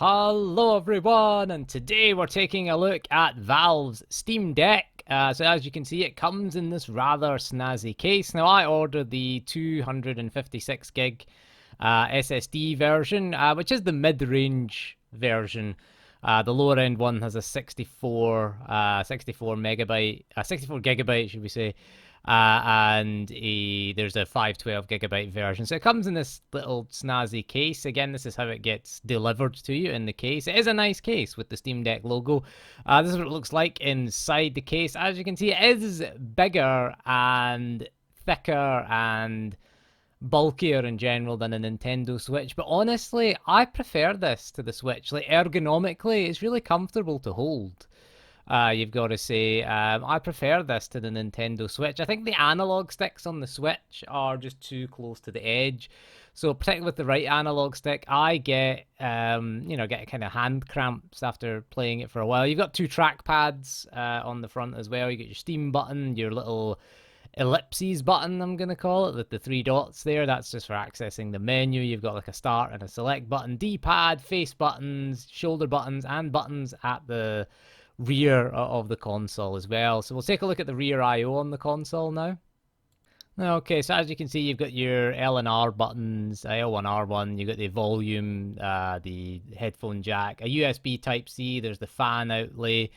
Hello everyone, and today we're taking a look at Valve's Steam Deck. So as you can see, it comes in this rather snazzy case. Now I ordered the 256 gig SSD version, which is the mid-range version. The lower end one has a 64 megabyte, 64 gigabyte, should we say, and there's a 512 gigabyte version. So it comes in this little snazzy case. Again, this is how it gets delivered to you in the case. It is a nice case with the Steam Deck logo. This is what it looks like inside the case. As you can see, it is bigger and thicker and bulkier in general than a Nintendo Switch, but honestly, I prefer this to the Switch. Like, ergonomically, it's really comfortable to hold. You've got to say, I prefer this to the Nintendo Switch. I think the analog sticks on the Switch are just too close to the edge. So particularly with the right analog stick, I get, get kind of hand cramps after playing it for a while. You've got two trackpads on the front as well. You got your Steam button, your little ellipses button, I'm going to call it, with the three dots there. That's just for accessing the menu. You've got like a start and a select button, D-pad, face buttons, shoulder buttons, and buttons at the rear of the console as well. So we'll take a look at the rear I/O on the console now. Okay, so as you can see, you've got your L and R buttons, L1, R1, you've got the volume, the headphone jack, a USB Type-C, there's the fan outlay,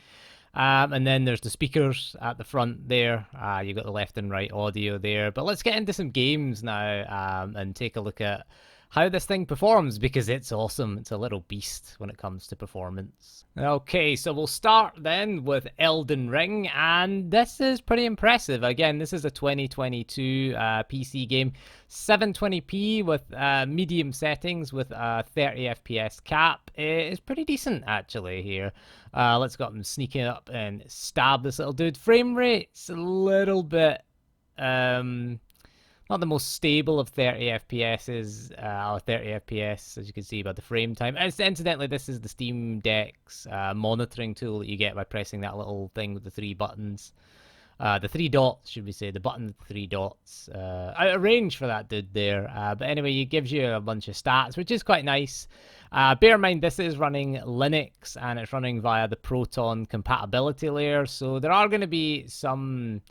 and then there's the speakers at the front there. You've got the left and right audio there. But let's get into some games now and take a look at how this thing performs, because it's awesome. It's a little beast when it comes to performance. Okay, so we'll start then with Elden Ring, and this is pretty impressive. Again, this is a 2022 PC game, 720p with medium settings with a 30 FPS cap. It's pretty decent actually here. Let's go up and sneak it up and stab this little dude. Frame rate's a little bit not the most stable of 30 FPS, or 30 FPS, as you can see by the frame time. Incidentally, this is the Steam Deck's monitoring tool that you get by pressing that little thing with the three buttons. The three dots, should we say, the button with the three dots. Out of range for that dude there. But anyway, it gives you a bunch of stats, which is quite nice. Bear in mind, this is running Linux, and it's running via the Proton compatibility layer, so there are going to be some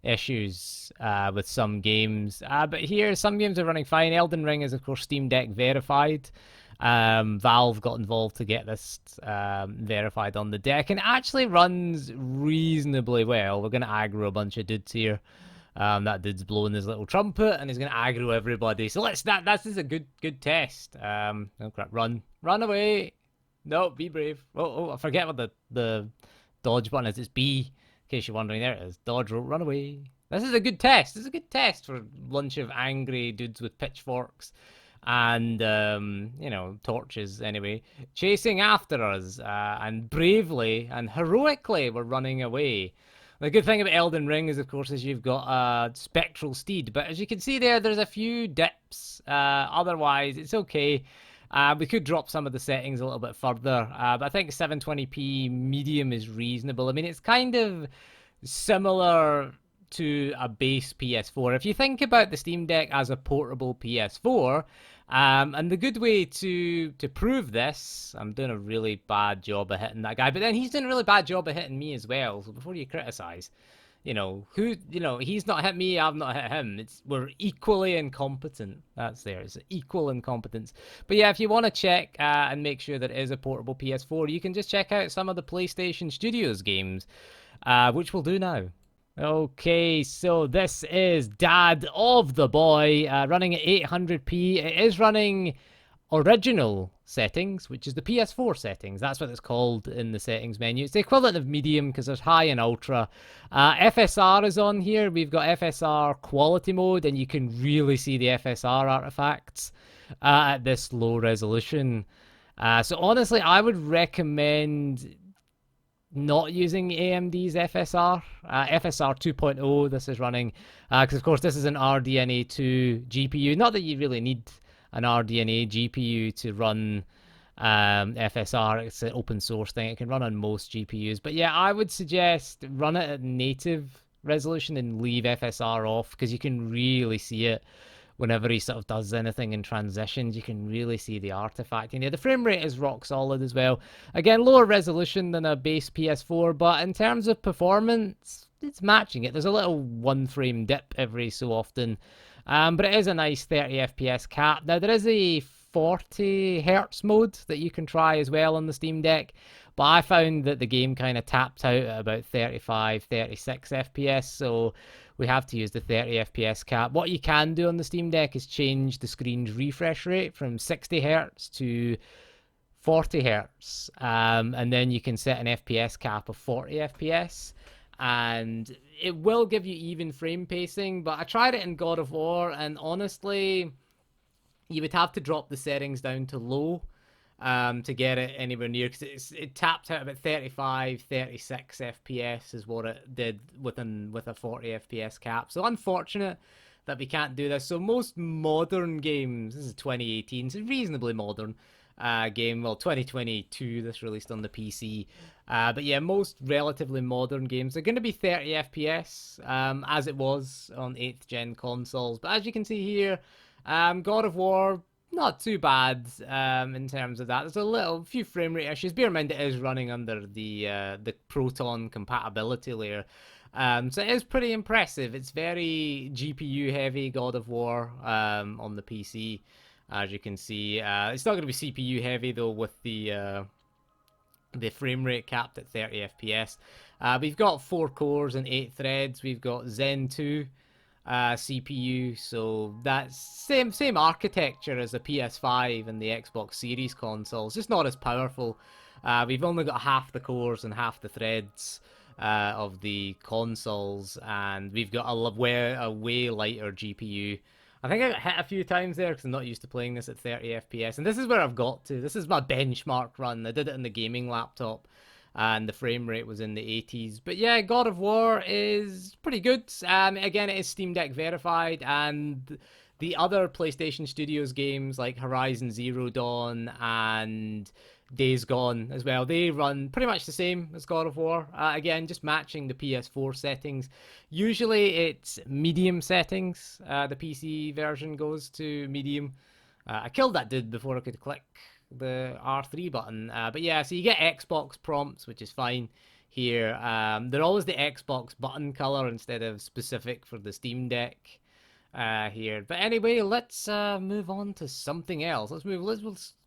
issues with some games, but here some games are running fine. Elden Ring is of course Steam Deck verified. Valve got involved to get this verified on the deck, and it actually runs reasonably well. We're going to aggro a bunch of dudes here. That dude's blowing his little trumpet and he's going to aggro everybody, so that's just a good test. Oh crap, run away. No, be brave. Oh, I forget what the dodge button is. It's B. In case you're wondering, there it is. Dodge, roll, run away. This is a good test. This is a good test for a bunch of angry dudes with pitchforks and, torches, anyway, chasing after us. And bravely and heroically, we're running away. The good thing about Elden Ring is, of course, is you've got a spectral steed. But as you can see there's a few dips. Otherwise, it's okay. We could drop some of the settings a little bit further, but I think 720p medium is reasonable. I mean, it's kind of similar to a base PS4. If you think about the Steam Deck as a portable PS4, and the good way to prove this, I'm doing a really bad job of hitting that guy, but then he's doing a really bad job of hitting me as well, so before you criticize, he's not hit me, I've not hit him. We're equally incompetent. It's equal incompetence. But yeah, if you want to check and make sure that it is a portable PS4, you can just check out some of the PlayStation Studios games, which we'll do now. Okay, so this is Dad of the Boy, running at 800p. It is running original settings, which is the PS4 settings. That's what it's called in the settings menu. It's the equivalent of medium because there's high and ultra. FSR is on here. We've got FSR quality mode, and you can really see the FSR artifacts at this low resolution. So honestly, I would recommend not using AMD's FSR. FSR 2.0, this is running, because of course this is an RDNA 2 GPU. Not that you really need an RDNA GPU to run FSR. It's an open source thing. It can run on most GPUs. But yeah, I would suggest run it at native resolution and leave FSR off, because you can really see it whenever he sort of does anything in transitions, you can really see the artifact. The frame rate is rock solid as well. Again, lower resolution than a base PS4, but in terms of performance, it's matching it. There's a little one frame dip every so often, but it is a nice 30 FPS cap. Now, there is a 40 hertz mode that you can try as well on the Steam Deck, but I found that the game kind of tapped out at about 35, 36 FPS, so we have to use the 30 FPS cap. What you can do on the Steam Deck is change the screen's refresh rate from 60 hertz to 40 hertz, and then you can set an FPS cap of 40 FPS, and it will give you even frame pacing. But I tried it in God of War, and honestly, you would have to drop the settings down to low to get it anywhere near, because it tapped out about 35, 36 FPS is what it did with a 40 FPS cap. So unfortunate that we can't do this. So most modern games, this is 2018, it's reasonably modern game. Well, 2022, this released on the PC. But yeah, most relatively modern games are going to be 30 FPS, as it was on 8th gen consoles. But as you can see here, God of War, not too bad in terms of that. There's a few frame rate issues. Bear in mind it is running under the Proton compatibility layer. So it is pretty impressive. It's very GPU heavy, God of War, on the PC, as you can see. It's not going to be CPU heavy though, with the frame rate capped at 30 FPS. We've got 4 cores and 8 threads. We've got Zen 2 CPU, so that's same architecture as the PS5 and the Xbox Series consoles, just not as powerful. We've only got half the cores and half the threads of the consoles, and we've got a way lighter GPU. I think I got hit a few times there because I'm not used to playing this at 30 FPS, and this is where I've got to. This is my benchmark run. I did it on the gaming laptop, and the frame rate was in the 80s. But yeah, God of War is pretty good. Again, it is Steam Deck verified, and the other PlayStation Studios games like Horizon Zero Dawn and Days Gone as well, they run pretty much the same as God of War. Again, just matching the PS4 settings. Usually it's medium settings. The PC version goes to medium. I killed that dude before I could click the R3 button. But yeah, so you get Xbox prompts, which is fine here. They're always the Xbox button color instead of specific for the Steam Deck here. But anyway, let's move on to something else.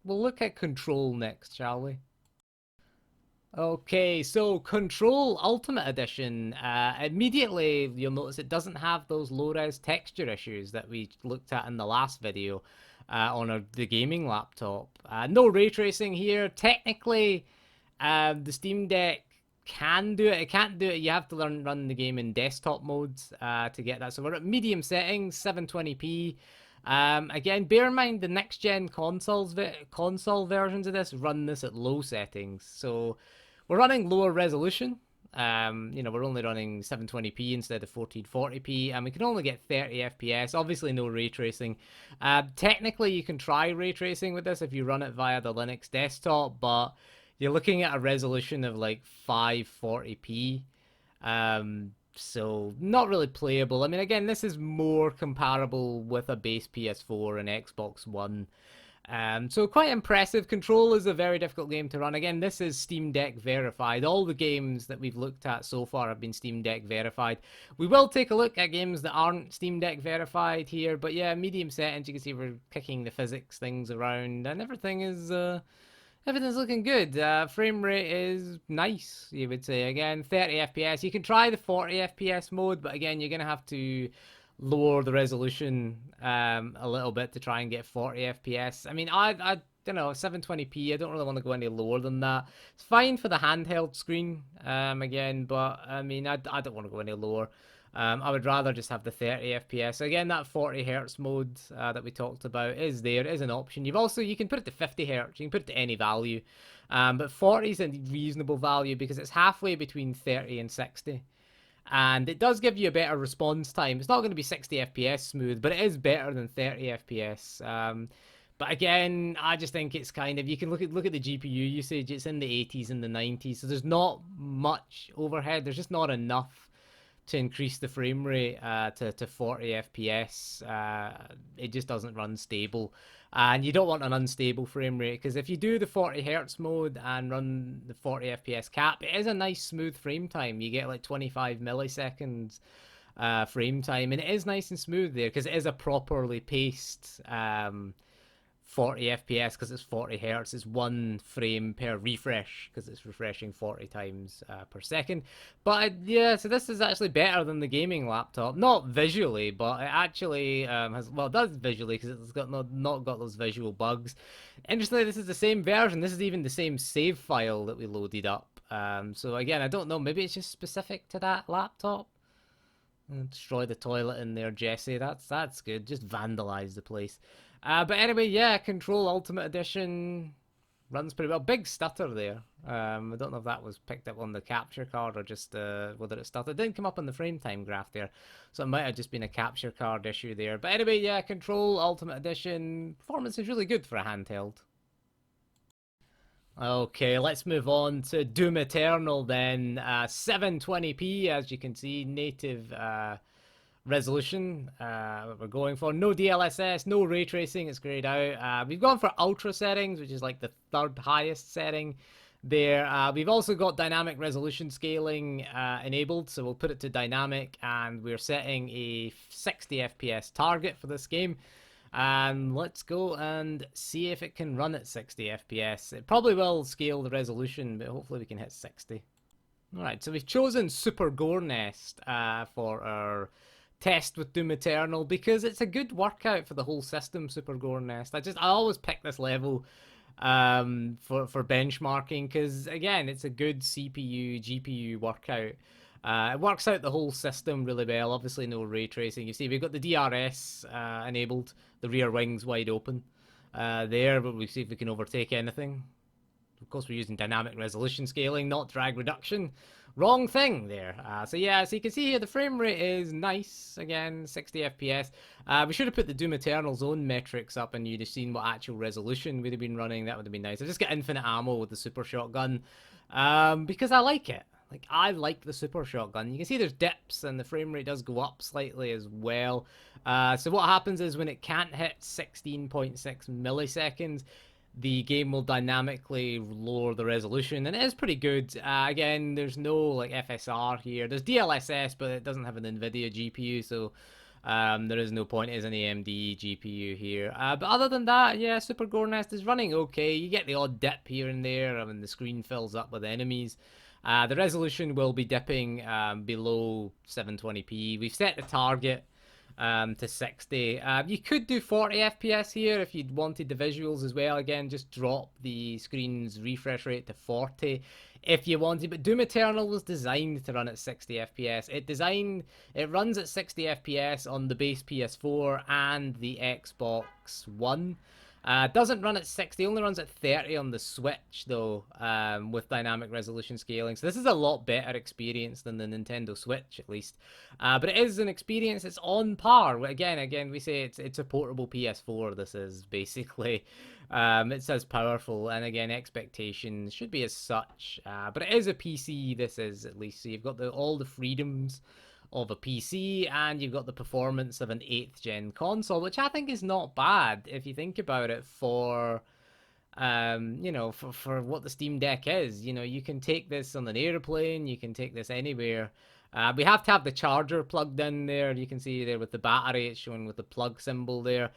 We'll look at Control next, shall we? Okay, so Control Ultimate Edition, immediately you'll notice it doesn't have those low-res texture issues that we looked at in the last video on the gaming laptop. No ray tracing here. Technically, the Steam Deck can do it. It can't do it. You have to run the game in desktop mode to get that. So we're at medium settings, 720p. Again, bear in mind the next gen console versions of this run this at low settings. So we're running lower resolution. We're only running 720p instead of 1440p, and we can only get 30 FPS. Obviously, no ray tracing. Technically, you can try ray tracing with this if you run it via the Linux desktop, but you're looking at a resolution of like 540p. So not really playable. I mean, again, this is more comparable with a base PS4 and Xbox One. So quite impressive. Control is a very difficult game to run. Again, this is Steam Deck verified. All the games that we've looked at so far have been Steam Deck verified. We will take a look at games that aren't Steam Deck verified here, but yeah, medium settings, you can see we're kicking the physics things around, and everything's looking good. Frame rate is nice, you would say. Again, 30 FPS. You can try the 40 FPS mode, but again, you're going to have to lower the resolution a little bit to try and get 40 FPS. I mean, I don't know, 720p, I don't really want to go any lower than that. It's fine for the handheld screen, again, but I mean, I don't want to go any lower. I would rather just have the 30 FPS. Again, that 40 hertz mode that we talked about is there. It is an option. You can put it to 50 hertz. You can put it to any value. But 40 is a reasonable value because it's halfway between 30 and 60. And it does give you a better response time. It's not going to be 60 FPS smooth, but it is better than 30 FPS. But again, I just think it's kind of, you can look at the GPU usage. It's in the 80s and the 90s, so there's not much overhead. There's just not enough to increase the frame rate to 40 FPS. It just doesn't run stable. And you don't want an unstable frame rate, because if you do the 40 hertz mode and run the 40 FPS cap, it is a nice smooth frame time. You get like 25 milliseconds frame time, and it is nice and smooth there because it is a properly paced 40 FPS because it's 40 hertz. It's one frame per refresh because it's refreshing 40 times per second. But yeah, so this is actually better than the gaming laptop. Not visually, but it actually has, well, it does visually because it's got not got those visual bugs. Interestingly, this is the same version. This is even the same save file that we loaded up. So again, I don't know. Maybe it's just specific to that laptop. Destroy the toilet in there, Jesse. That's good. Just vandalize the place. But anyway, yeah, Control Ultimate Edition runs pretty well. Big stutter there. I don't know if that was picked up on the capture card or just whether it stuttered. It didn't come up on the frame time graph there, so it might have just been a capture card issue there. But anyway, yeah, Control Ultimate Edition performance is really good for a handheld. Okay, let's move on to Doom Eternal then. 720p, as you can see, native resolution we're going for. No DLSS, no ray tracing, it's grayed out. We've gone for ultra settings, which is like the third highest setting there. We've also got dynamic resolution scaling enabled, so we'll put it to dynamic, and we're setting a 60 FPS target for this game. And let's go and see if it can run at 60 FPS. It probably will scale the resolution, but hopefully we can hit 60. Alright, so we've chosen Super Gore Nest for our test with Doom Eternal because it's a good workout for the whole system, Super Gore Nest. I always pick this level for benchmarking because, again, it's a good CPU, GPU workout. It works out the whole system really well. Obviously, no ray tracing. You see, we've got the DRS enabled, the rear wings wide open there, but we'll see if we can overtake anything. Of course, we're using dynamic resolution scaling, not drag reduction. Wrong thing there. So yeah, so you can see here the frame rate is nice. Again, 60 FPS. We should have put the Doom Eternal's own metrics up and you'd have seen what actual resolution we'd have been running. That would have been nice. I just got infinite ammo with the super shotgun because I like it. Like, I like the super shotgun. You can see there's dips and the frame rate does go up slightly as well. So what happens is when it can't hit 16.6 milliseconds, the game will dynamically lower the resolution, and it is pretty good. Again, there's no like FSR here. There's DLSS, but it doesn't have an NVIDIA GPU, so there is no point as an AMD GPU here. But other than that, yeah, Super Gore Nest is running okay. You get the odd dip here and there. I mean, the screen fills up with enemies. The resolution will be dipping below 720p. We've set the target to 60. You could do 40 FPS here if you'd wanted the visuals as well. Again, just drop the screen's refresh rate to 40 if you wanted. But Doom Eternal was designed to run at 60 FPS. It runs at 60 FPS on the base PS4 and the Xbox One. Doesn't run at 60, only runs at 30 on the Switch though, with dynamic resolution scaling. So this is a lot better experience than the Nintendo Switch, at least. But it is an experience that's on par. Again, we say it's a portable PS4. This is basically, it's as powerful, and again, expectations should be as such. But it is a PC. This is, at least, so you've got all the freedoms of a PC, and you've got the performance of an 8th gen console, which I think is not bad if you think about it for for what the Steam Deck is. You can take this on an airplane, you can take this anywhere. We have to have the charger plugged in there. You can see there with the battery, it's showing with the plug symbol there.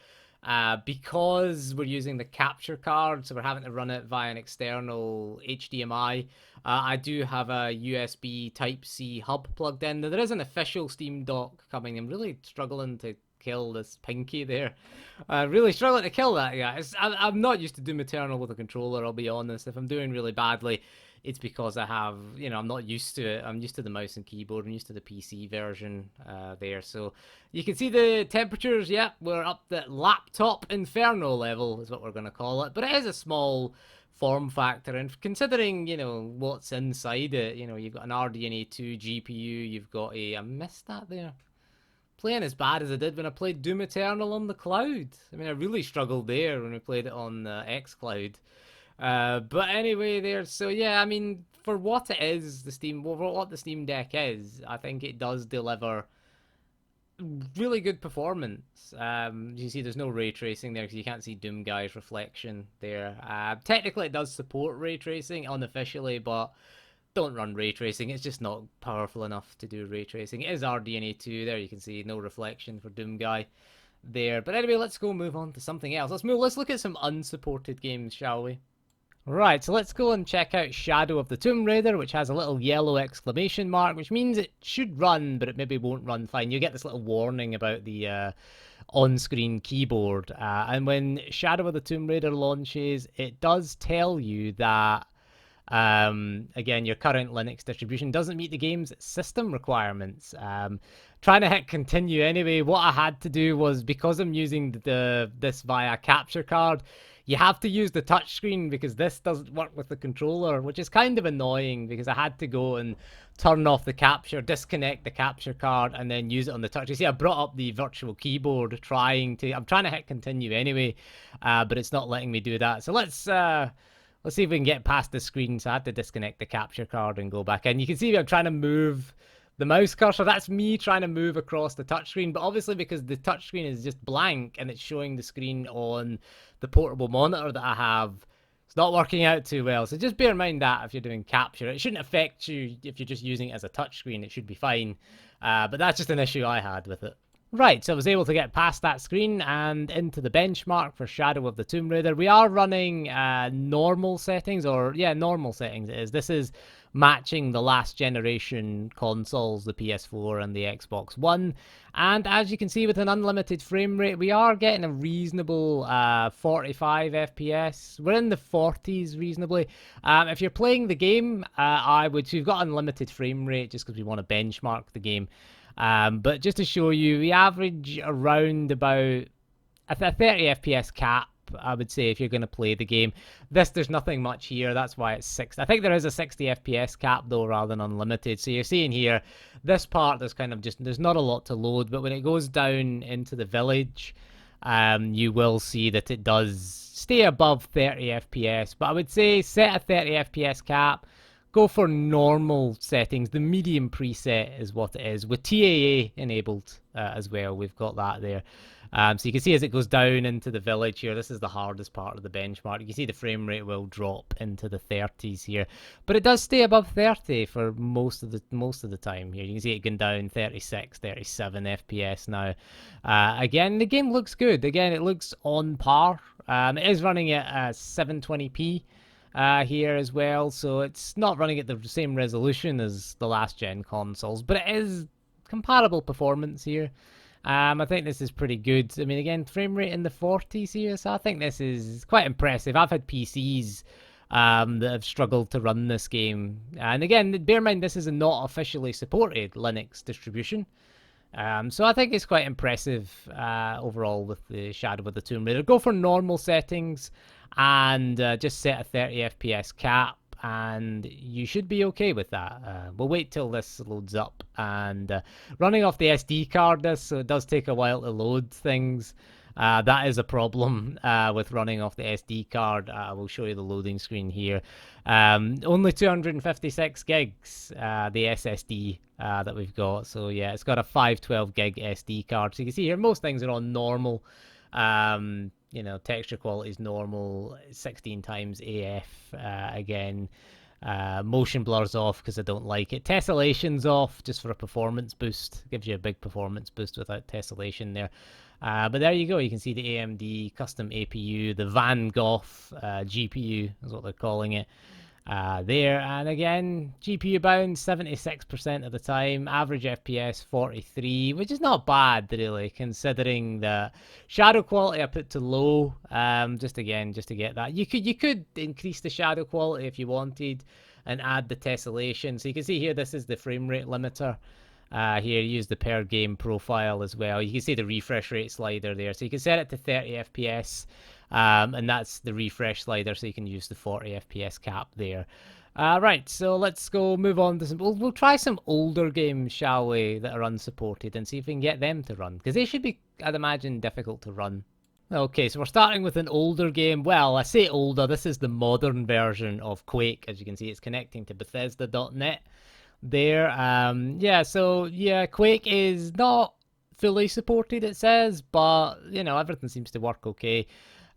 Because we're using the capture card, so we're having to run it via an external HDMI. I do have a USB Type-C hub plugged in. There is an official Steam dock coming. I'm really struggling to kill this pinky there. Really struggling to kill that guy. I'm not used to Doom Eternal with a controller, I'll be honest. If I'm doing really badly, it's because I have, I'm not used to it. I'm used to the mouse and keyboard. I'm used to the PC version there. So you can see the temperatures. Yep, we're up the laptop inferno level is what we're going to call it. But it is a small form factor. And considering, what's inside it, you've got an RDNA 2 GPU. You've got I missed that there. Playing as bad as I did when I played Doom Eternal on the cloud. I mean, I really struggled there when I played it on xCloud. But anyway, there. So yeah, I mean, for what it is, for what the Steam Deck is, I think it does deliver really good performance. You see, there's no ray tracing there because you can't see Doom Guy's reflection there. Technically, it does support ray tracing unofficially, but don't run ray tracing. It's just not powerful enough to do ray tracing. It is RDNA 2 there. You can see no reflection for Doom Guy there. But anyway, let's go move on to something else. Let's look at some unsupported games, shall we? Right, so let's go and check out Shadow of the Tomb Raider, which has a little yellow exclamation mark, which means it should run, but it maybe won't run fine. You get this little warning about the on-screen keyboard. And when Shadow of the Tomb Raider launches, it does tell you that again, your current Linux distribution doesn't meet the game's system requirements. Trying to hit continue anyway. What I had to do was, because I'm using this via capture card, you have to use the touchscreen because this doesn't work with the controller, which is kind of annoying because I had to go and turn off the capture, disconnect the capture card, and then use it on the touch. You see, I brought up the virtual keyboard I'm trying to hit continue anyway, but it's not letting me do that. So let's see if we can get past the screen. So I had to disconnect the capture card and go back in. You can see I'm trying to move the mouse cursor. That's me trying to move across the touchscreen. But obviously, because the touchscreen is just blank and it's showing the screen on the portable monitor that I have, it's not working out too well. So just bear in mind that if you're doing capture, it shouldn't affect you if you're just using it as a touchscreen. It should be fine. But that's just an issue I had with it. Right, so I was able to get past that screen and into the benchmark for Shadow of the Tomb Raider. We are running normal settings, normal settings it is. This is matching the last generation consoles, the PS4 and the Xbox One. And as you can see, with an unlimited frame rate, we are getting a reasonable 45 FPS. We're in the 40s reasonably. If you're playing the game, so you've got unlimited frame rate just because we want to benchmark the game. But just to show you, we average around about a 30 FPS cap, I would say, if you're going to play the game. There's nothing much here. That's why it's 60. I think there is a 60 FPS cap, though, rather than unlimited. So you're seeing here, this part, there's not a lot to load. But when it goes down into the village, you will see that it does stay above 30 FPS. But I would say set a 30 FPS cap. Go for normal settings. The medium preset is what it is, with TAA enabled as well. We've got that there. So you can see as it goes down into the village here, this is the hardest part of the benchmark. You can see the frame rate will drop into the 30s here, but it does stay above 30 for most of the time here. You can see it going down 36, 37 FPS now. Again, the game looks good. Again, it looks on par. It is running at 720p. Here as well, so it's not running at the same resolution as the last gen consoles, but it is comparable performance here. I think this is pretty good. I mean, again, frame rate in the 40s here, so I think this is quite impressive. I've had PCs that have struggled to run this game, and again, bear in mind this is a not officially supported Linux distribution. So I think it's quite impressive overall with the Shadow of the Tomb Raider. Go for normal settings and just set a 30 FPS cap, and you should be okay with that. We'll wait till this loads up, and running off the SD card, so it does take a while to load things. That is a problem with running off the SD card. I will show you the loading screen here. Only 256 gigs, the SSD that we've got. So yeah, it's got a 512 gig SD card. So you can see here, most things are on normal. Texture quality is normal, 16 times AF again. Motion blur's off because I don't like it. Tessellation's off just for a performance boost. Gives you a big performance boost without tessellation there. But there you go. You can see the AMD custom APU, the Van Gogh GPU is what they're calling it. There, and again, GPU bound 76% of the time, average FPS 43, which is not bad really, considering the shadow quality I put to low. Just to get that, you could increase the shadow quality if you wanted, and add the tessellation. So you can see here, this is the frame rate limiter. Here, use the per game profile as well. You can see the refresh rate slider there, so you can set it to 30 FPS. And that's the refresh slider, so you can use the 40 FPS cap there. Right, so let's go move on to some. We'll try some older games, shall we, that are unsupported, and see if we can get them to run, because they should be, I'd imagine, difficult to run. Okay, so we're starting with an older game. Well, I say older, this is the modern version of Quake. As you can see, it's connecting to Bethesda.net there. Yeah, Quake is not fully supported, it says, but, everything seems to work okay.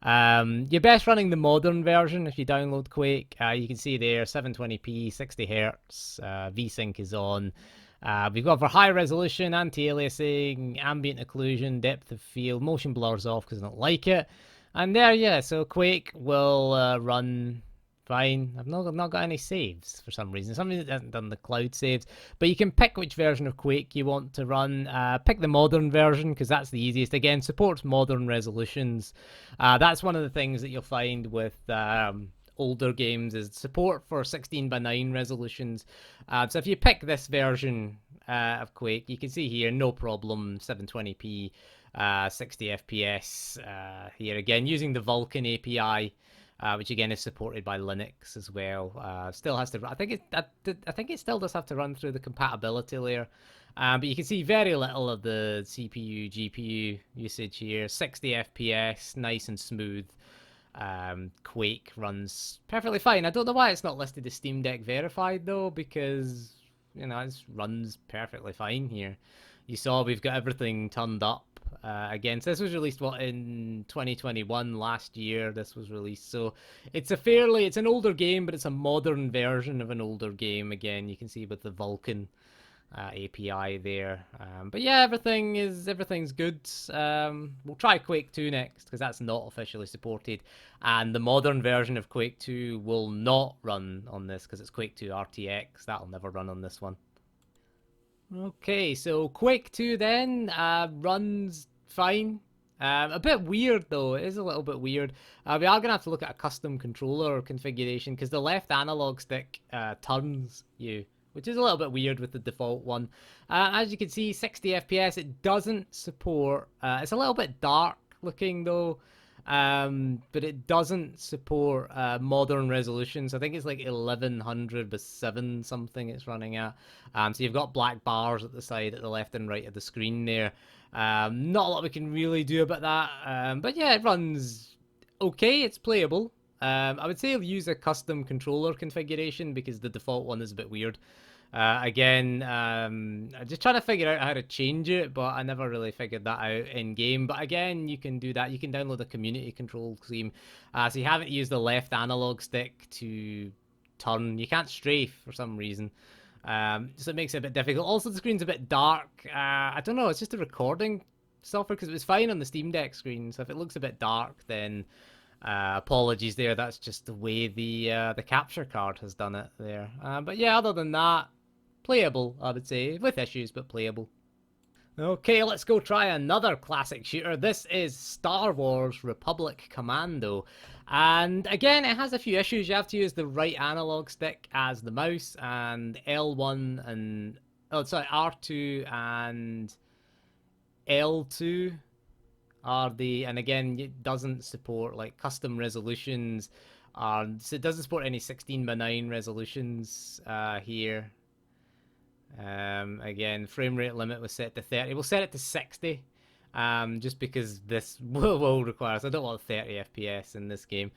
You're best running the modern version if you download Quake. You can see there 720p, 60 hertz, VSync is on. We've got for high resolution, anti-aliasing, ambient occlusion, depth of field, motion blurs off because I don't like it. And there, yeah, so Quake will run fine. I've not got any saves for some reason. Somebody hasn't done the cloud saves, but you can pick which version of Quake you want to run. Pick the modern version because that's the easiest. Again, supports modern resolutions. That's one of the things that you'll find with older games is support for 16 by 9 resolutions. So if you pick this version of Quake, you can see here, no problem, 720p, 60 FPS. Here again, using the Vulkan API. Which again is supported by Linux as well. Still has to. I think it still does have to run through the compatibility layer. But you can see very little of the CPU, GPU usage here. 60 FPS, nice and smooth. Quake runs perfectly fine. I don't know why it's not listed as Steam Deck verified though, because it runs perfectly fine here. You saw we've got everything turned up again. So this was released in 2021 last year. This was released, so it's an older game, but it's a modern version of an older game. Again, you can see with the Vulkan API there. But yeah, everything's good. We'll try Quake 2 next because that's not officially supported, and the modern version of Quake 2 will not run on this because it's Quake 2 RTX. That'll never run on this one. Okay, so Quake 2 then runs fine. A bit weird though, it is a little bit weird. We are going to have to look at a custom controller configuration because the left analog stick turns you, which is a little bit weird with the default one. As you can see, 60 FPS, it doesn't support, it's a little bit dark looking though. But it doesn't support modern resolutions. I think it's like 1100 by 7 something it's running at. So you've got black bars at the side, at the left and right of the screen there. Not a lot we can really do about that. But yeah, it runs okay. It's playable. I would say use a custom controller configuration because the default one is a bit weird. Again, I'm just trying to figure out how to change it, but I never really figured that out in game. But again, you can do that. You can download a community control scheme. So you haven't used the left analog stick to turn. You can't strafe for some reason. So it makes it a bit difficult. Also, the screen's a bit dark. I don't know. It's just a recording software because it was fine on the Steam Deck screen. So if it looks a bit dark, then apologies there. That's just the way the capture card has done it there. But yeah, other than that, playable, I would say, with issues, but playable. Okay, let's go try another classic shooter. This is Star Wars Republic Commando. And again, it has a few issues. You have to use the right analog stick as the mouse, and L1 and... Oh, sorry, R2 and L2 are the... And again, it doesn't support, like, custom resolutions. So it doesn't support any 16 by 9 resolutions here. Again, frame rate limit was set to 30. We'll set it to 60, just because this will require us. I don't want 30 FPS in this game.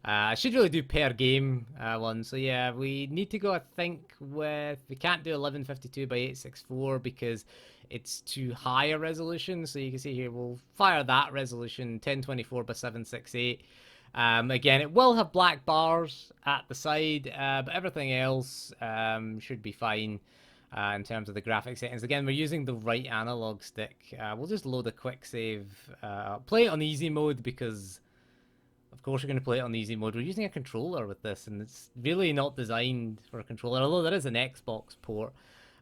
I should really do per game one. So yeah, we need to go, I think, with... We can't do 1152 by 864 because it's too high a resolution. So you can see here, we'll fire that resolution, 1024 by 768. Again, it will have black bars at the side, but everything else should be fine. In terms of the graphic settings. Again, we're using the right analog stick. We'll just load a quick save. Play it on easy mode because, of course, we're going to play it on easy mode. We're using a controller with this, and it's really not designed for a controller, although there is an Xbox port.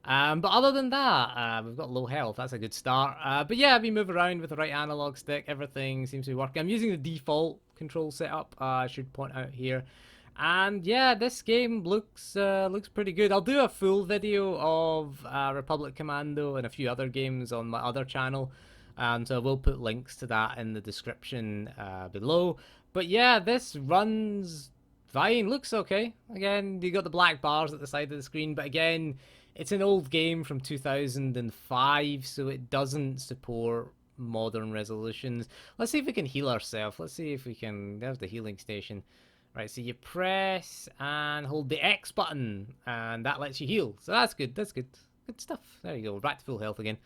But other than that, we've got low health. That's a good start. But yeah, we move around with the right analog stick. Everything seems to be working. I'm using the default control setup, I should point out here. And yeah, this game looks pretty good. I'll do a full video of Republic Commando and a few other games on my other channel. So I will put links to that in the description below. But yeah, this runs fine. Looks okay. Again, you got the black bars at the side of the screen. But again, it's an old game from 2005, so it doesn't support modern resolutions. Let's see if we can heal ourselves. Let's see if we can. There's the healing station. Right, so you press and hold the X button, and that lets you heal. So that's good. That's good. Good stuff. There you go. Back to full health again.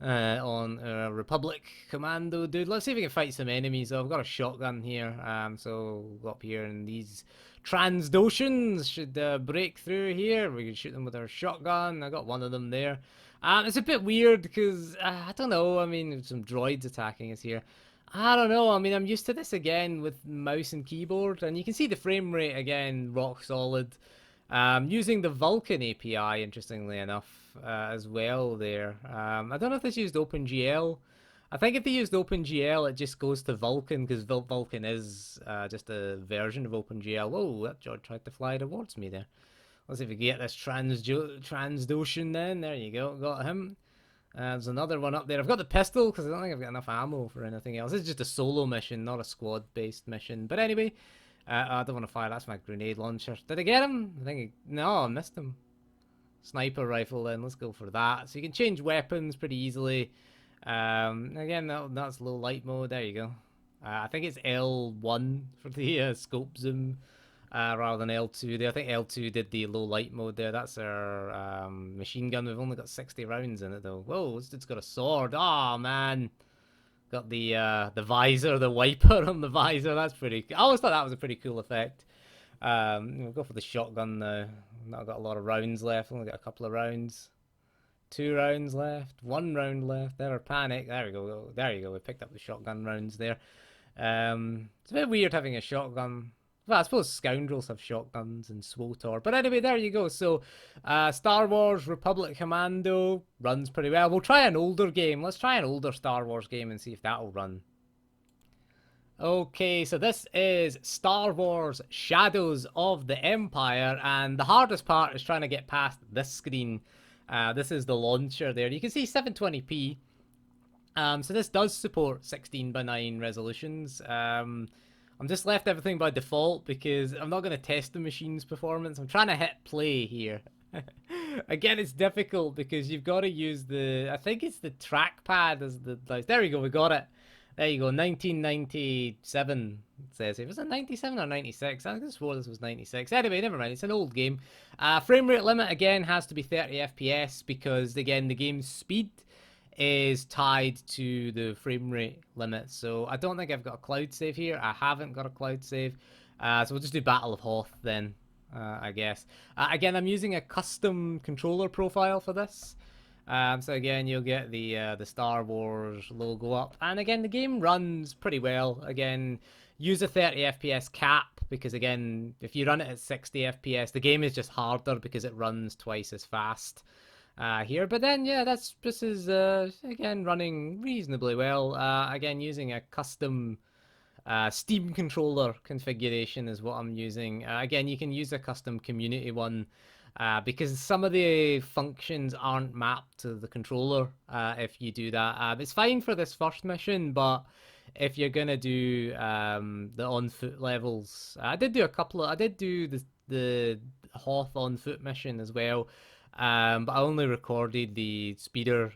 On Republic Commando, dude. Let's see if we can fight some enemies. I've got a shotgun here, so we'll go up here, and these Transdoshans should break through here. We can shoot them with our shotgun. I got one of them there. It's a bit weird because I don't know. I mean, some droids attacking us here. I don't know. I mean, I'm used to this again with mouse and keyboard, and you can see the frame rate again, rock solid. Using the Vulkan API, interestingly enough, as well there. I don't know if this used OpenGL. I think if they used OpenGL, it just goes to Vulkan, because Vulkan is just a version of OpenGL. Whoa, that George tried to fly towards me there. Let's see if we can get this Transdotion then. There you go, got him. There's another one up there. I've got the pistol, because I don't think I've got enough ammo for anything else. This is just a solo mission, not a squad-based mission. But anyway, I don't want to fire. That's my grenade launcher. Did I get him? No, I missed him. Sniper rifle then. Let's go for that. So you can change weapons pretty easily. Again, that's low light mode. There you go. I think it's L1 for the scope zoom rather than L2 there. I think L2 did the low light mode there. That's our machine gun. We've only got 60 rounds in it though. Whoa, it's got a sword. Oh man. Got the visor, the wiper on the visor. That's pretty. I always thought that was a pretty cool effect. We'll go for the shotgun now. Not got a lot of rounds left. Only got a couple of rounds. 2 rounds left. 1 round left. Never panic. There we go. There you go. We picked up the shotgun rounds there. It's a bit weird having a shotgun. Well, I suppose scoundrels have shotguns and SWOTOR. But anyway, there you go. So, Star Wars Republic Commando runs pretty well. We'll try an older game. Let's try an older Star Wars game and see if that'll run. Okay, so this is Star Wars Shadows of the Empire. And the hardest part is trying to get past this screen. This is the launcher there. You can see 720p. So this does support 16:9 resolutions. I'm just left everything by default because I'm not going to test the machine's performance. I'm trying to hit play here. Again, it's difficult because you've got to use I think it's the trackpad as the device. There we go, we got it. There you go, 1997 it says. Was it 97 or 96? I think this was 96. Anyway, never mind, it's an old game. Frame rate limit, again, has to be 30 FPS because, again, the game's speed is tied to the frame rate limit. So I don't think I've got a cloud save here. I haven't got a cloud save. So we'll just do Battle of Hoth then, I guess. Again, I'm using a custom controller profile for this. So again, you'll get the Star Wars logo up. And again, the game runs pretty well. Again, use a 30 FPS cap because, again, if you run it at 60 FPS, the game is just harder because it runs twice as fast. Here, but then yeah, this is again running reasonably well. Again, using a custom Steam controller configuration is what I'm using. Again, you can use a custom community one because some of the functions aren't mapped to the controller. If you do that, it's fine for this first mission, but if you're gonna do the on foot levels, I did do the Hoth on foot mission as well. But I only recorded the speeder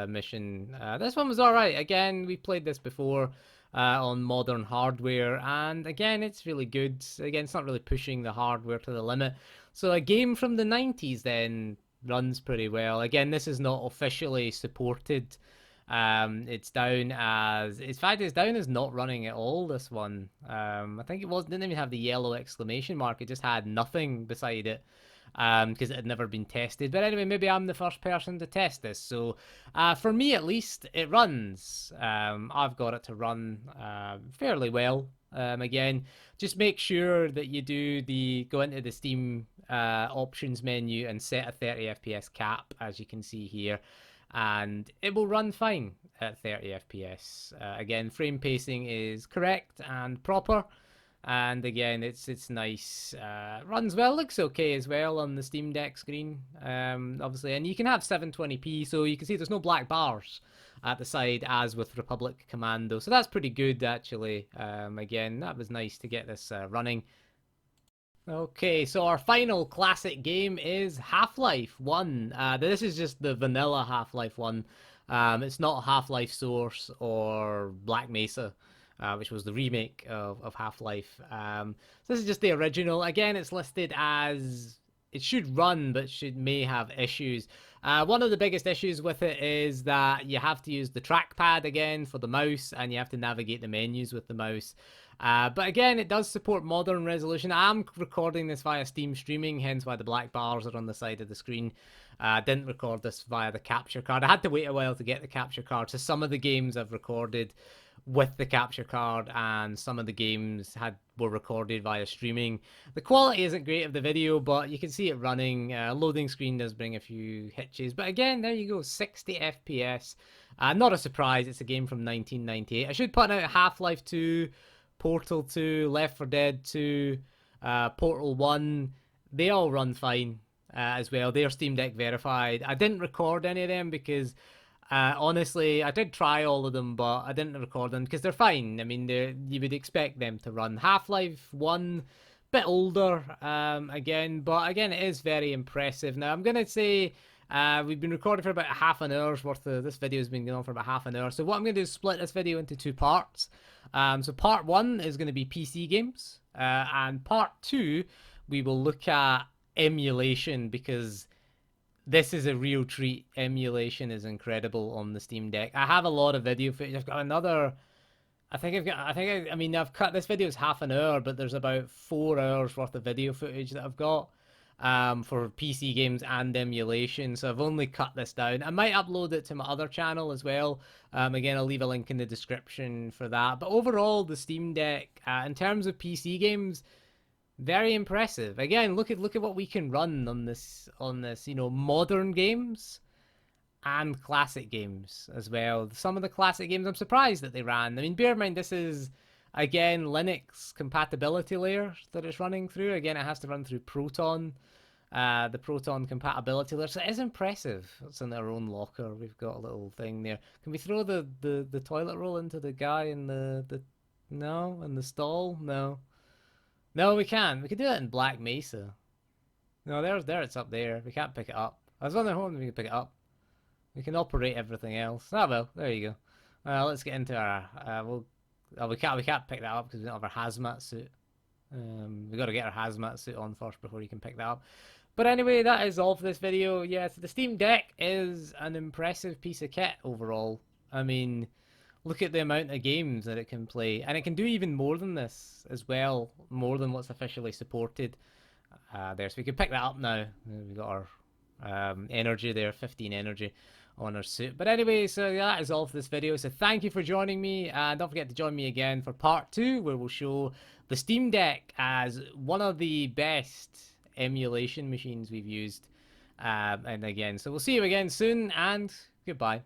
mission. This one was alright. Again, we played this before on modern hardware, and again, it's really good. Again, it's not really pushing the hardware to the limit. So a game from the 90s then runs pretty well. Again, this is not officially supported. It's down as, in fact, it's down as not running at all, this one. I think didn't even have the yellow exclamation mark. It just had nothing beside it. Because it had never been tested. But anyway, maybe I'm the first person to test this. So for me, at least, it runs. I've got it to run fairly well. Again, just make sure that you go into the Steam options menu and set a 30 FPS cap, as you can see here. And it will run fine at 30 FPS. Again, frame pacing is correct and proper. And again, it's nice. Runs well, looks okay as well on the Steam Deck screen, obviously. And you can have 720p, so you can see there's no black bars at the side as with Republic Commando. So that's pretty good, actually. Again, that was nice to get this running. Okay, so our final classic game is Half-Life 1. This is just the vanilla Half-Life 1. It's not Half-Life Source or Black Mesa, which was the remake of Half-Life. So this is just the original. Again, it's listed as it should run, but may have issues. One of the biggest issues with it is that you have to use the trackpad again for the mouse, and you have to navigate the menus with the mouse. But again, it does support modern resolution. I'm recording this via Steam streaming, hence why the black bars are on the side of the screen. Didn't record this via the capture card. I had to wait a while to get the capture card. So some of the games I've recorded with the capture card, and some of the games were recorded via streaming. The quality isn't great of the video, but you can see it running. Loading screen does bring a few hitches, but again, there you go, 60 FPS. Not a surprise, it's a game from 1998. I should point out Half-Life 2, Portal 2, Left 4 Dead 2, Portal 1, they all run fine as well. They're Steam Deck verified. I didn't record any of them because honestly, I did try all of them, but I didn't record them because they're fine. I mean, you would expect them to run. Half-Life 1, bit older again, but again, it is very impressive. Now, I'm going to say we've been recording for about half an hour's worth of, this video has been going on for about half an hour. So what I'm going to do is split this video into two parts. So part 1 is going to be PC games, and part 2, we will look at emulation, because this is a real treat. Emulation is incredible on the Steam Deck. I have a lot of video footage. I've got another, I mean, I've cut, this video is half an hour, but there's about 4 hours worth of video footage that I've got for PC games and emulation. So I've only cut this down. I might upload it to my other channel as well. Again, I'll leave a link in the description for that. But overall, the Steam Deck, in terms of PC games, very impressive. Again, look at what we can run on this, you know, modern games and classic games as well. Some of the classic games, I'm surprised that they ran. I mean, bear in mind, this is, again, Linux compatibility layer that it's running through. Again, it has to run through Proton, the Proton compatibility layer. So it is impressive. It's in our own locker. We've got a little thing there. Can we throw the toilet roll into the guy in no, in the stall? No. No, we can. We can do that in Black Mesa. No, there it's up there. We can't pick it up. I was wondering if we can pick it up. We can operate everything else. Ah, well, there you go. Let's get into our. We can't pick that up because we don't have our hazmat suit. We got to get our hazmat suit on first before you can pick that up. But anyway, that is all for this video. Yeah, so the Steam Deck is an impressive piece of kit overall. I mean, look at the amount of games that it can play, and it can do even more than this as well, more than what's officially supported there. So we can pick that up now. We've got our energy there, 15 energy on our suit. But anyway, so that is all for this video. So thank you for joining me, and don't forget to join me again for part 2, where we'll show the Steam Deck as one of the best emulation machines we've used. And again, so we'll see you again soon, and goodbye.